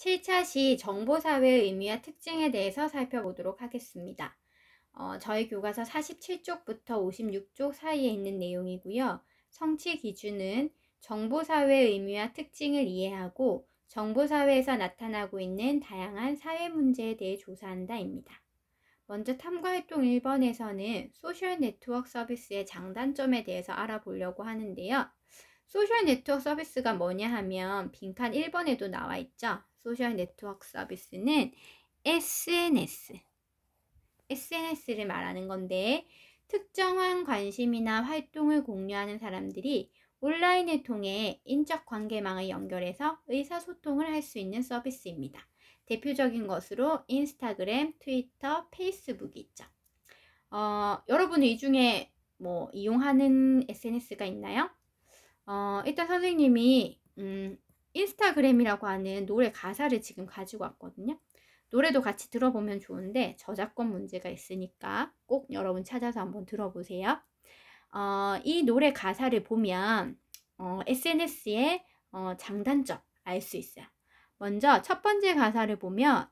7차 시 정보사회의 의미와 특징에 대해서 살펴보도록 하겠습니다. 저희 교과서 47쪽부터 56쪽 사이에 있는 내용이고요. 성취 기준은 정보사회의 의미와 특징을 이해하고 정보사회에서 나타나고 있는 다양한 사회 문제에 대해 조사한다입니다. 먼저 탐구활동 1번에서는 소셜 네트워크 서비스의 장단점에 대해서 알아보려고 하는데요. 소셜 네트워크 서비스가 뭐냐 하면 빈칸 1번에도 나와 있죠. 소셜 네트워크 서비스는 SNS를 말하는 건데, 특정한 관심이나 활동을 공유하는 사람들이 온라인을 통해 인적 관계망을 연결해서 의사소통을 할 수 있는 서비스입니다. 대표적인 것으로 인스타그램, 트위터, 페이스북이 있죠. 여러분 이 중에 뭐 이용하는 SNS가 있나요? 일단 선생님이 인스타그램이라고 하는 노래 가사를 지금 가지고 왔거든요. 노래도 같이 들어보면 좋은데 저작권 문제가 있으니까 꼭 여러분 찾아서 한번 들어보세요. 이 노래 가사를 보면 SNS의 장단점 알 수 있어요. 먼저 첫 번째 가사를 보면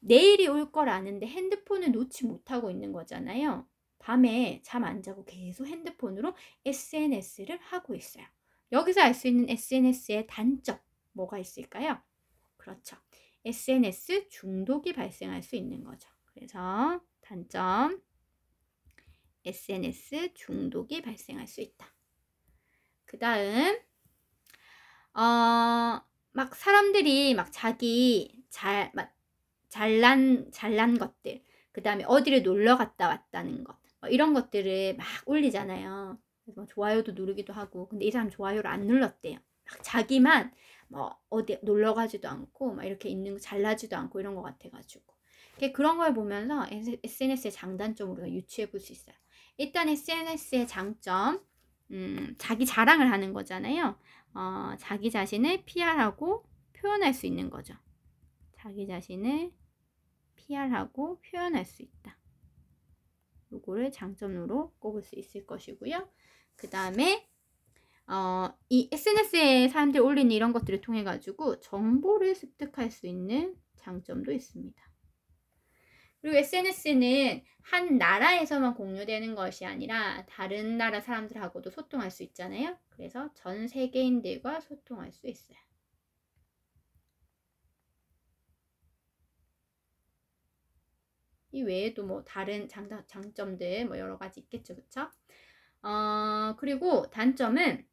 내일이 올 걸 아는데 핸드폰을 놓지 못하고 있는 거잖아요. 밤에 잠 안 자고 계속 핸드폰으로 SNS를 하고 있어요. 여기서 알 수 있는 SNS의 단점 뭐가 있을까요? 그렇죠. SNS 중독이 발생할 수 있는 거죠. 그래서 단점, SNS 중독이 발생할 수 있다. 그 다음 막 사람들이 막 자기 잘난 것들, 그 다음에 어디를 놀러 갔다 왔다는 것, 이런 것들을 막 올리잖아요. 그래서 좋아요도 누르기도 하고, 근데 이 사람 좋아요를 안 눌렀대요. 막 자기만 뭐 어디 놀러 가지도 않고 막 이렇게 있는 거 잘나지도 않고 이런 것 같아가지고, 그런 걸 보면서 SNS의 장단점으로 유추해 볼 수 있어요. 일단 SNS의 장점, 자기 자랑을 하는 거잖아요. 자기 자신을 PR하고 표현할 수 있는 거죠. 자기 자신을 PR하고 표현할 수 있다. 요거를 장점으로 꼽을 수 있을 것이고요. 그 다음에 이 SNS에 사람들이 올리는 이런 것들을 통해 가지고 정보를 습득할 수 있는 장점도 있습니다. 그리고 SNS는 한 나라에서만 공유되는 것이 아니라 다른 나라 사람들하고도 소통할 수 있잖아요. 그래서 전 세계인들과 소통할 수 있어요. 이 외에도 뭐 다른 장점들 뭐 여러 가지 있겠죠, 그쵸? 그리고 단점은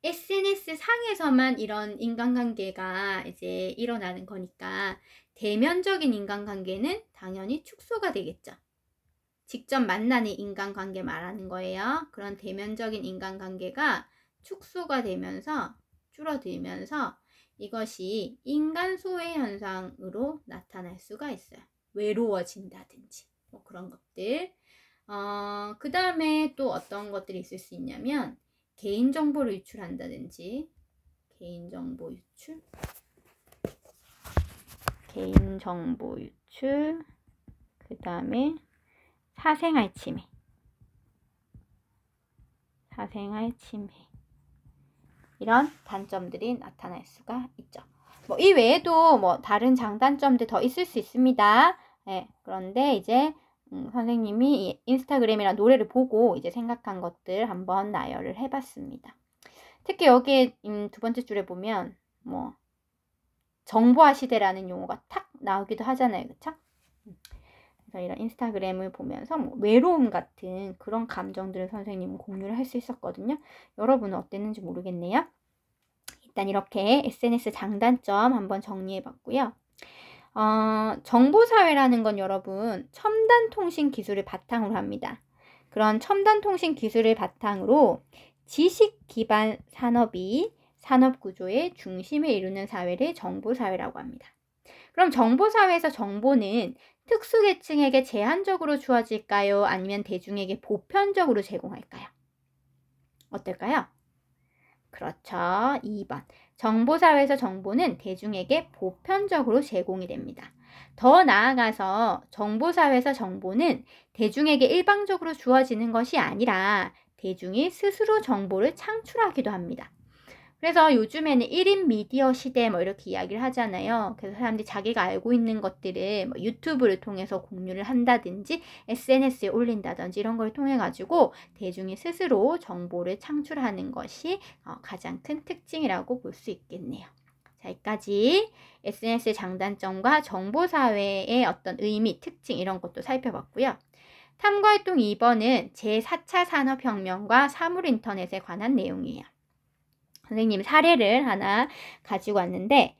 SNS 상에서만 이런 인간관계가 이제 일어나는 거니까 대면적인 인간관계는 당연히 축소가 되겠죠. 직접 만나는 인간관계 말하는 거예요. 그런 대면적인 인간관계가 축소가 되면서 줄어들면서 이것이 인간 소외 현상으로 나타날 수가 있어요. 외로워진다든지 뭐 그런 것들. 그 다음에 또 어떤 것들이 있을 수 있냐면 개인정보를 유출한다든지, 개인정보 유출, 그 다음에 사생활 침해, 이런 단점들이 나타날 수가 있죠. 뭐 이 외에도 뭐 다른 장단점들 더 있을 수 있습니다. 네, 그런데 이제 선생님이 인스타그램이랑 노래를 보고 이제 생각한 것들 한번 나열을 해봤습니다. 특히 여기 두 번째 줄에 보면 뭐 정보화 시대라는 용어가 탁 나오기도 하잖아요, 그쵸? 그래서 이런 인스타그램을 보면서 뭐 외로움 같은 그런 감정들을 선생님은 공유를 할 수 있었거든요. 여러분은 어땠는지 모르겠네요. 일단 이렇게 SNS 장단점 한번 정리해봤고요. 정보사회라는 건 여러분 첨단 통신 기술을 바탕으로 합니다. 그런 첨단 통신 기술을 바탕으로 지식 기반 산업이 산업 구조의 중심을 이루는 사회를 정보사회라고 합니다. 그럼 정보사회에서 정보는 특수계층에게 제한적으로 주어질까요? 아니면 대중에게 보편적으로 제공할까요? 어떨까요? 그렇죠. 2번. 정보사회에서 정보는 대중에게 보편적으로 제공이 됩니다. 더 나아가서 정보사회에서 정보는 대중에게 일방적으로 주어지는 것이 아니라 대중이 스스로 정보를 창출하기도 합니다. 그래서 요즘에는 1인 미디어 시대 뭐 이렇게 이야기를 하잖아요. 그래서 사람들이 자기가 알고 있는 것들을 뭐 유튜브를 통해서 공유를 한다든지 SNS에 올린다든지 이런 걸 통해 가지고 대중이 스스로 정보를 창출하는 것이 가장 큰 특징이라고 볼 수 있겠네요. 자, 여기까지 SNS의 장단점과 정보사회의 어떤 의미, 특징 이런 것도 살펴봤고요. 탐구활동 2번은 제4차 산업혁명과 사물인터넷에 관한 내용이에요. 선생님이 사례를 하나 가지고 왔는데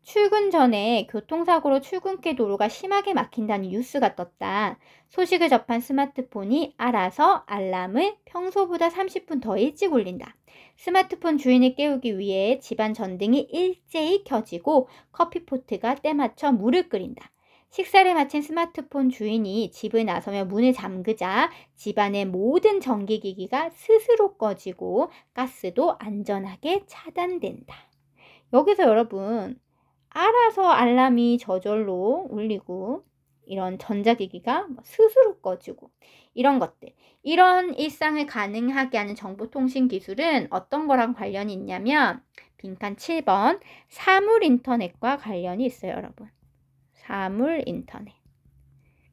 출근 전에 교통사고로 출근길 도로가 심하게 막힌다는 뉴스가 떴다. 소식을 접한 스마트폰이 알아서 알람을 평소보다 30분 더 일찍 울린다. 스마트폰 주인을 깨우기 위해 집안 전등이 일제히 켜지고 커피포트가 때맞춰 물을 끓인다. 식사를 마친 스마트폰 주인이 집을 나서며 문을 잠그자 집안의 모든 전기기기가 스스로 꺼지고 가스도 안전하게 차단된다. 여기서 여러분 알아서 알람이 저절로 울리고 이런 전자기기가 스스로 꺼지고 이런 것들, 이런 일상을 가능하게 하는 정보통신 기술은 어떤 거랑 관련이 있냐면 빈칸 7번 사물인터넷과 관련이 있어요. 여러분, 사물인터넷.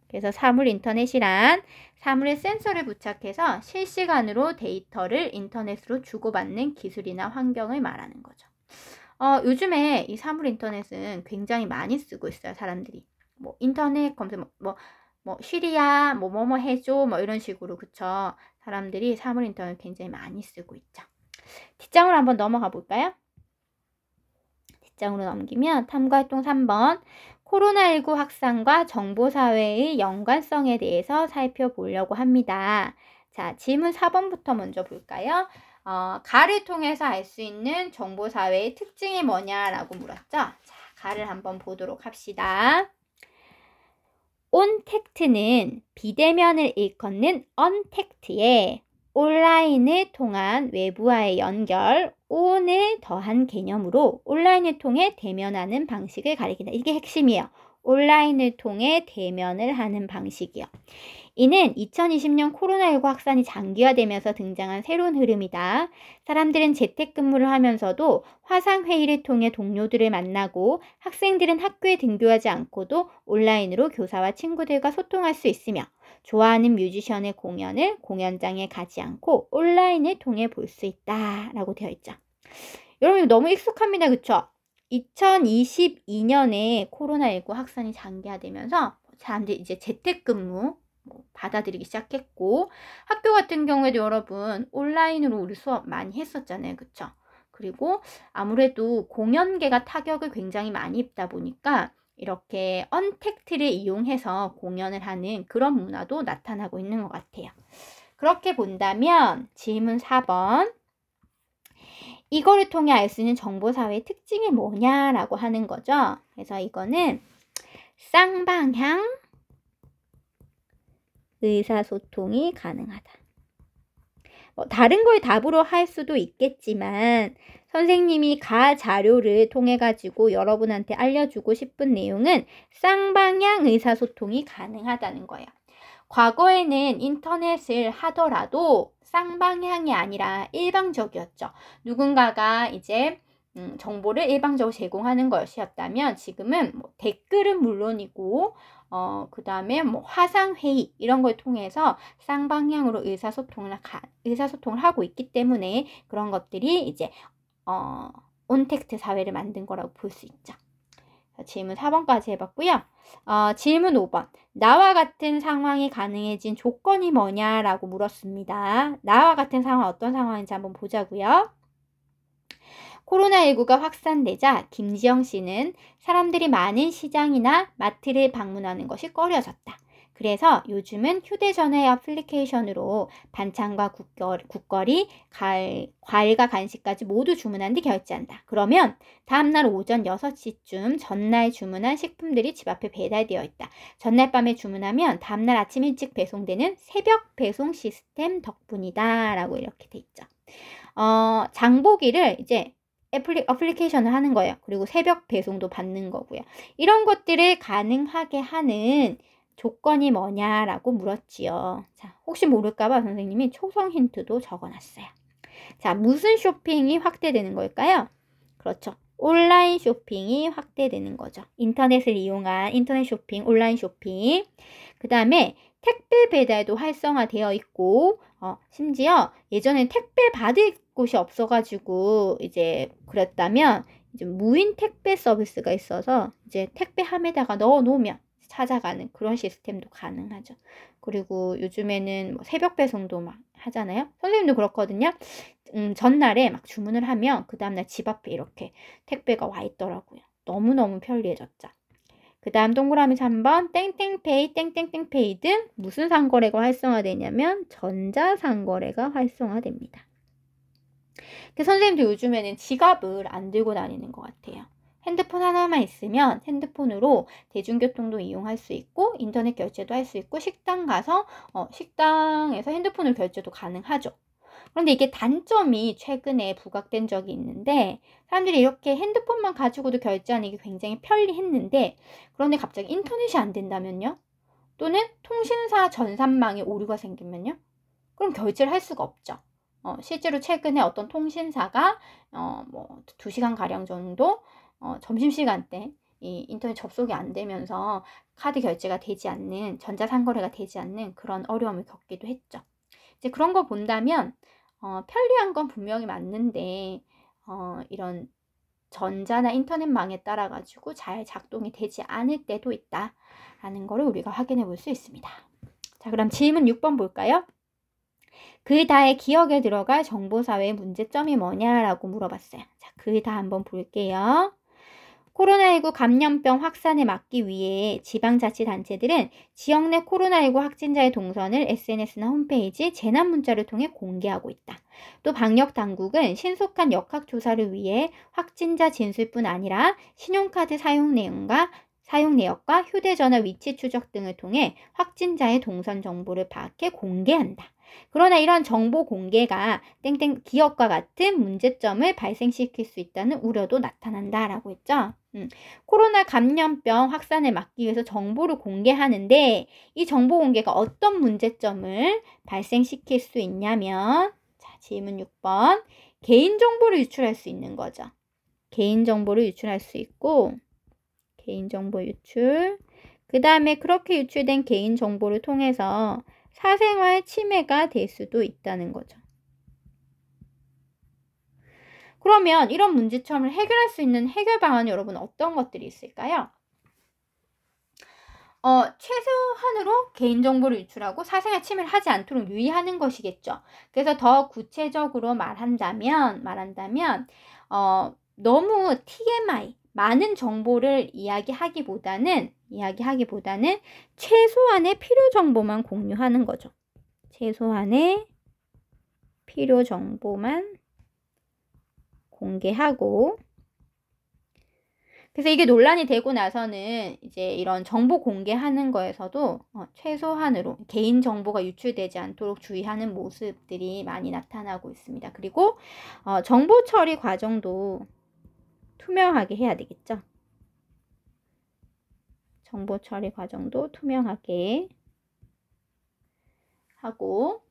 그래서 사물인터넷이란 사물에 센서를 부착해서 실시간으로 데이터를 인터넷으로 주고받는 기술이나 환경을 말하는 거죠. 요즘에 이 사물인터넷은 굉장히 많이 쓰고 있어요. 사람들이 뭐 인터넷 검색 뭐 쉬리야 뭐뭐 해줘 뭐 이런 식으로, 그쵸? 사람들이 사물인터넷 굉장히 많이 쓰고 있죠. 뒷장으로 한번 넘어가 볼까요? 뒷장으로 넘기면 탐구활동 3번 코로나19 확산과 정보사회의 연관성에 대해서 살펴보려고 합니다. 자, 질문 4번부터 먼저 볼까요? 가를 통해서 알 수 있는 정보사회의 특징이 뭐냐라고 물었죠? 자, 가를 한번 보도록 합시다. 온택트는 비대면을 일컫는 언택트에 온라인을 통한 외부와의 연결, 온을 더한 개념으로 온라인을 통해 대면하는 방식을 가리킨다. 이게 핵심이에요. 온라인을 통해 대면을 하는 방식이요. 이는 2020년 코로나19 확산이 장기화되면서 등장한 새로운 흐름이다. 사람들은 재택근무를 하면서도 화상회의를 통해 동료들을 만나고 학생들은 학교에 등교하지 않고도 온라인으로 교사와 친구들과 소통할 수 있으며 좋아하는 뮤지션의 공연을 공연장에 가지 않고 온라인을 통해 볼 수 있다라고 되어 있죠. 여러분 너무 익숙합니다. 그쵸? 2022년에 코로나19 확산이 장기화되면서 사람들이 이제 재택근무 받아들이기 시작했고, 학교 같은 경우에도 여러분 온라인으로 우리 수업 많이 했었잖아요. 그쵸? 그리고 아무래도 공연계가 타격을 굉장히 많이 입다 보니까 이렇게 언택트를 이용해서 공연을 하는 그런 문화도 나타나고 있는 것 같아요. 그렇게 본다면 질문 4번, 이거를 통해 알 수 있는 정보사회의 특징이 뭐냐라고 하는 거죠. 그래서 이거는 쌍방향 의사소통이 가능하다. 다른 걸 답으로 할 수도 있겠지만 선생님이 가 자료를 통해 가지고 여러분한테 알려주고 싶은 내용은 쌍방향 의사소통이 가능하다는 거예요. 과거에는 인터넷을 하더라도 쌍방향이 아니라 일방적이었죠. 누군가가 이제 정보를 일방적으로 제공하는 것이었다면 지금은 댓글은 물론이고 그 다음에 화상회의 이런 걸 통해서 쌍방향으로 의사소통을 하고 있기 때문에 그런 것들이 이제 온택트 사회를 만든 거라고 볼 수 있죠. 질문 4번까지 해봤고요. 질문 5번. 나와 같은 상황이 가능해진 조건이 뭐냐라고 물었습니다. 나와 같은 상황 어떤 상황인지 한번 보자고요. 코로나19가 확산되자 김지영 씨는 사람들이 많은 시장이나 마트를 방문하는 것이 꺼려졌다. 그래서 요즘은 휴대전화 애플리케이션으로 반찬과 국거리, 과일과 간식까지 모두 주문한 뒤 결제한다. 그러면 다음날 오전 6시쯤 전날 주문한 식품들이 집 앞에 배달되어 있다. 전날 밤에 주문하면 다음날 아침 일찍 배송되는 새벽 배송 시스템 덕분이다. 라고 이렇게 돼 있죠. 장보기를 이제 어플리케이션을 하는 거예요. 그리고 새벽 배송도 받는 거고요. 이런 것들을 가능하게 하는 조건이 뭐냐라고 물었지요. 자, 혹시 모를까봐 선생님이 초성 힌트도 적어놨어요. 자, 무슨 쇼핑이 확대되는 걸까요? 그렇죠. 온라인 쇼핑이 확대되는 거죠. 인터넷을 이용한 인터넷 쇼핑, 온라인 쇼핑. 그 다음에 택배 배달도 활성화되어 있고, 심지어 예전엔 택배 받을 곳이 없어가지고 이제 그랬다면 이제 무인 택배 서비스가 있어서 이제 택배함에다가 넣어 놓으면 찾아가는 그런 시스템도 가능하죠. 그리고 요즘에는 뭐 새벽 배송도 막 하잖아요. 선생님도 그렇거든요. 전날에 막 주문을 하면 그 다음날 집 앞에 이렇게 택배가 와 있더라고요. 너무너무 편리해졌죠. 그 다음 동그라미 3번 땡땡페이, 땡땡땡페이 등 무슨 상거래가 활성화되냐면 전자상거래가 활성화됩니다. 선생님도 요즘에는 지갑을 안 들고 다니는 것 같아요. 핸드폰 하나만 있으면 핸드폰으로 대중교통도 이용할 수 있고 인터넷 결제도 할 수 있고 식당 가서 식당에서 핸드폰으로 결제도 가능하죠. 그런데 이게 단점이 최근에 부각된 적이 있는데 사람들이 이렇게 핸드폰만 가지고도 결제하는 게 굉장히 편리했는데 그런데 갑자기 인터넷이 안 된다면요? 또는 통신사 전산망에 오류가 생기면요? 그럼 결제를 할 수가 없죠. 실제로 최근에 어떤 통신사가 뭐 2시간가량 정도 점심시간 때 이 인터넷 접속이 안 되면서 카드 결제가 되지 않는 전자상거래가 되지 않는 그런 어려움을 겪기도 했죠. 이제 그런 거 본다면 편리한 건 분명히 맞는데 이런 전자나 인터넷망에 따라 가지고 잘 작동이 되지 않을 때도 있다라는 거를 우리가 확인해 볼 수 있습니다. 자, 그럼 질문 6번 볼까요? 그다의 기억에 들어갈 정보사회의 문제점이 뭐냐라고 물어봤어요. 자, 그다 한번 볼게요. 코로나19 감염병 확산을 막기 위해 지방자치단체들은 지역 내 코로나19 확진자의 동선을 SNS나 홈페이지, 재난문자를 통해 공개하고 있다. 또 방역당국은 신속한 역학조사를 위해 확진자 진술뿐 아니라 신용카드 사용 내역과 휴대전화 위치 추적 등을 통해 확진자의 동선 정보를 파악해 공개한다. 그러나 이러한 정보 공개가 기업과 같은 문제점을 발생시킬 수 있다는 우려도 나타난다라고 했죠. 코로나 감염병 확산을 막기 위해서 정보를 공개하는데 이 정보 공개가 어떤 문제점을 발생시킬 수 있냐면 자, 질문 6번 개인정보를 유출할 수 있는 거죠. 개인정보를 유출할 수 있고 개인정보 유출 그 다음에 그렇게 유출된 개인정보를 통해서 사생활 침해가 될 수도 있다는 거죠. 그러면 이런 문제점을 해결할 수 있는 해결 방안이 여러분 어떤 것들이 있을까요? 최소한으로 개인정보를 유출하고 사생활 침해를 하지 않도록 유의하는 것이겠죠. 그래서 더 구체적으로 말한다면 너무 TMI, 많은 정보를 이야기하기보다는 최소한의 필요 정보만 공유하는 거죠. 최소한의 필요 정보만 공개하고 그래서 이게 논란이 되고 나서는 이제 이런 정보 공개하는 거에서도 최소한으로 개인 정보가 유출되지 않도록 주의하는 모습들이 많이 나타나고 있습니다. 그리고 정보 처리 과정도 투명하게 해야 되겠죠. 정보 처리 과정도 투명하게 하고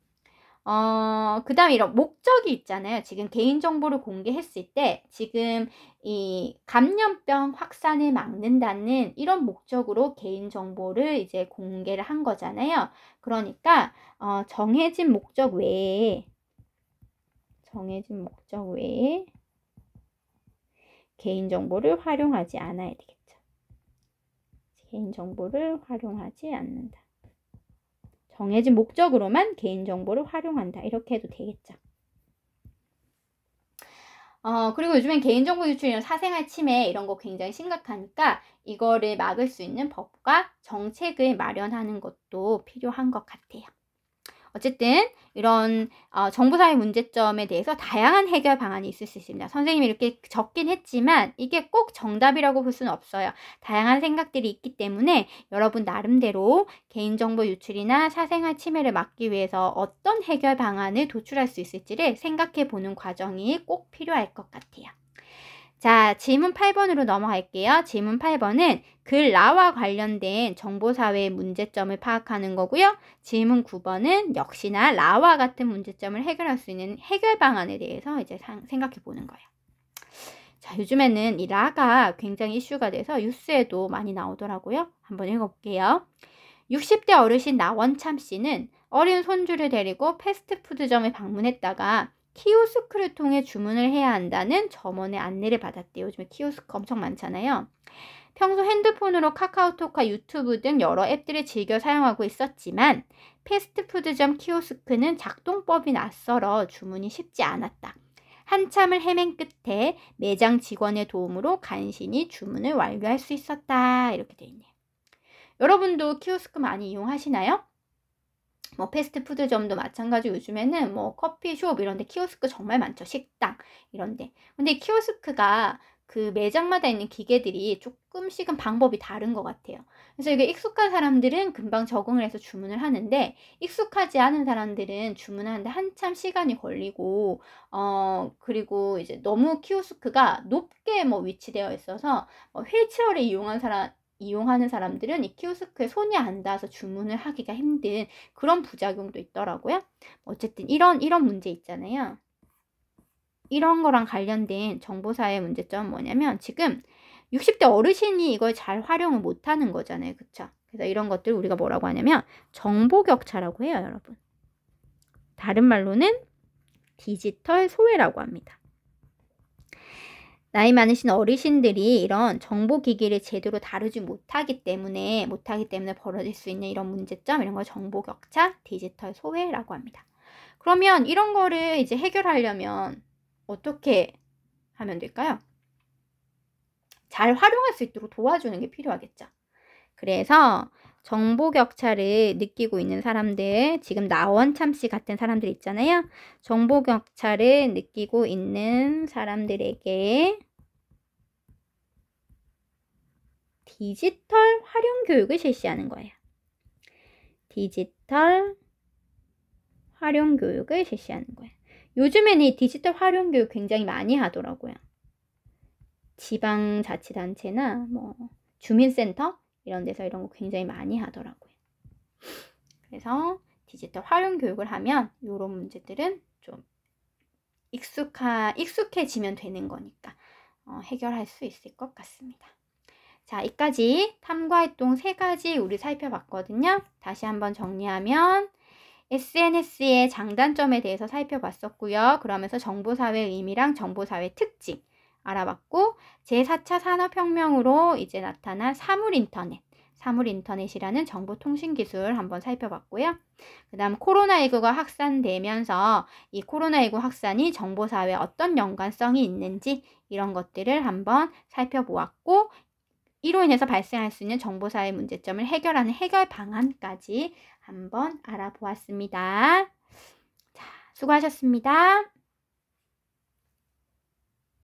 그 다음에 이런 목적이 있잖아요. 지금 개인정보를 공개했을 때 지금 이 감염병 확산을 막는다는 이런 목적으로 개인정보를 이제 공개를 한 거잖아요. 그러니까 정해진 목적 외에 개인정보를 활용하지 않아야 되겠죠. 개인정보를 활용하지 않는다. 정해진 목적으로만 개인정보를 활용한다. 이렇게 해도 되겠죠. 그리고 요즘엔 개인정보 유출이나 사생활 침해 이런 거 굉장히 심각하니까 이거를 막을 수 있는 법과 정책을 마련하는 것도 필요한 것 같아요. 어쨌든 이런 정보사회 문제점에 대해서 다양한 해결 방안이 있을 수 있습니다. 선생님이 이렇게 적긴 했지만 이게 꼭 정답이라고 볼 수는 없어요. 다양한 생각들이 있기 때문에 여러분 나름대로 개인정보 유출이나 사생활 침해를 막기 위해서 어떤 해결 방안을 도출할 수 있을지를 생각해 보는 과정이 꼭 필요할 것 같아요. 자, 질문 8번으로 넘어갈게요. 질문 8번은 글라와 관련된 정보사회의 문제점을 파악하는 거고요. 질문 9번은 역시나 라와 같은 문제점을 해결할 수 있는 해결 방안에 대해서 이제 생각해 보는 거예요. 자, 요즘에는 이 라가 굉장히 이슈가 돼서 뉴스에도 많이 나오더라고요. 한번 읽어볼게요. 60대 어르신 나원참 씨는 어린 손주를 데리고 패스트푸드점에 방문했다가 키오스크를 통해 주문을 해야 한다는 점원의 안내를 받았대요. 요즘에 키오스크 엄청 많잖아요. 평소 핸드폰으로 카카오톡과 유튜브 등 여러 앱들을 즐겨 사용하고 있었지만 패스트푸드점 키오스크는 작동법이 낯설어 주문이 쉽지 않았다. 한참을 헤맨 끝에 매장 직원의 도움으로 간신히 주문을 완료할 수 있었다. 이렇게 되어 있네요. 여러분도 키오스크 많이 이용하시나요? 뭐 패스트푸드점도 마찬가지고 요즘에는 뭐 커피숍 이런 데 키오스크 정말 많죠. 식당 이런 데. 근데 키오스크가 그 매장마다 있는 기계들이 조금씩은 방법이 다른 것 같아요. 그래서 이게 익숙한 사람들은 금방 적응을 해서 주문을 하는데 익숙하지 않은 사람들은 주문하는데 한참 시간이 걸리고 그리고 이제 너무 키오스크가 높게 뭐 위치되어 있어서 휠체어를 이용하는 사람들은 이 키오스크에 손이 안 닿아서 주문을 하기가 힘든 그런 부작용도 있더라고요. 어쨌든 이런 문제 있잖아요. 이런 거랑 관련된 정보사회 문제점은 뭐냐면 지금 60대 어르신이 이걸 잘 활용을 못하는 거잖아요. 그쵸? 그래서 이런 것들 우리가 뭐라고 하냐면 정보격차라고 해요, 여러분. 다른 말로는 디지털 소외라고 합니다. 나이 많으신 어르신들이 이런 정보기기를 제대로 다루지 못하기 때문에 벌어질 수 있는 이런 문제점, 이런 걸 정보격차, 디지털 소외라고 합니다. 그러면 이런 거를 이제 해결하려면 어떻게 하면 될까요? 잘 활용할 수 있도록 도와주는 게 필요하겠죠. 그래서 정보격차를 느끼고 있는 사람들, 지금 나원참 씨 같은 사람들 있잖아요. 정보격차를 느끼고 있는 사람들에게 디지털 활용 교육을 실시하는 거예요. 디지털 활용 교육을 실시하는 거예요. 요즘에는 이 디지털 활용 교육 굉장히 많이 하더라고요. 지방자치단체나 뭐 주민센터 이런 데서 이런 거 굉장히 많이 하더라고요. 그래서 디지털 활용 교육을 하면 이런 문제들은 좀 익숙해지면 되는 거니까 해결할 수 있을 것 같습니다. 자, 여기까지 탐구활동 3가지 우리 살펴봤거든요. 다시 한번 정리하면 SNS의 장단점에 대해서 살펴봤었고요. 그러면서 정보사회의 의미랑 정보사회 특징 알아봤고 제4차 산업혁명으로 이제 나타난 사물인터넷이라는 정보통신기술 한번 살펴봤고요. 그 다음 코로나19가 확산되면서 이 코로나19 확산이 정보사회에 어떤 연관성이 있는지 이런 것들을 한번 살펴보았고 이로 인해서 발생할 수 있는 정보사회 문제점을 해결하는 해결 방안까지 한번 알아보았습니다. 자, 수고하셨습니다.